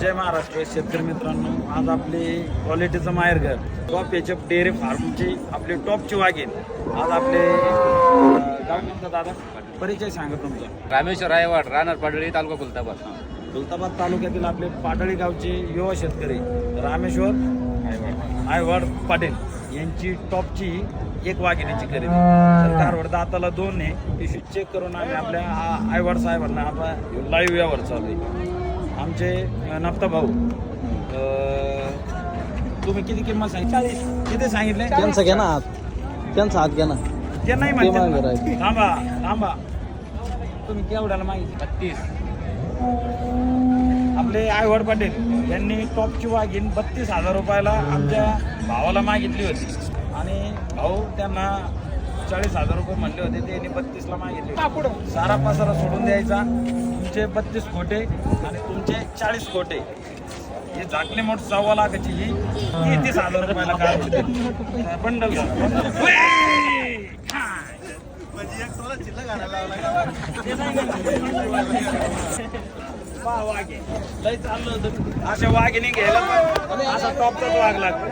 जय महाराष्ट्र शेतकरी मित्रांनो, आज आपली क्वालिटीचं माहेरघर टॉप एचएफ डेअरी फार्मची आपली टॉपची वाघीण. आज आपले गाव कोणतं दादा, परिचय सांगा तुमचा? रामेश्वर रायवाड, राहणार पाडळी, तालुका खुलताबाद. खुलताबाद तालुक्यातील आपले पाडळी गावचे युवा शेतकरी रामेश्वर आयवाड पाटील यांची टॉपची एक वाघिणीची खरेदी. तर कारवड दाताला 2 आहे. पिशवी चेक करून आम्ही आपल्या आयवाड साहेबांना आता लाईव्ह यावर चालू आहे. आमचे नफ्ता भाऊ, तुम्ही किती किंमत सांगितली? किती सांगितले? त्यांचा घ्या ना हात, त्यांचा हात घ्या ना. ते नाही मागे म्हणते. राहिले. थांबा थांबा, तुम्ही केवढ्याला मागितली? 32. आपले आयवड पाटील यांनी टॉपची वाघीण 32,000 रुपयाला आमच्या भावाला मागितली होती आणि भाऊ त्यांना 40,000 रुपये म्हणले होते. त्यांनी 32ला मागितले. सारा पासारा सोडून द्यायचा. तुमचे 32 खोटे आणि तुमचे 40 खोटे. हे झाकले मोठ 1.25 लाखाची ही 30,000 रुपयाला काय होते बंडल. लय चाललं होतं अशा वाघिणी घ्यायला, असा टॉपचाच वाघ लागतो.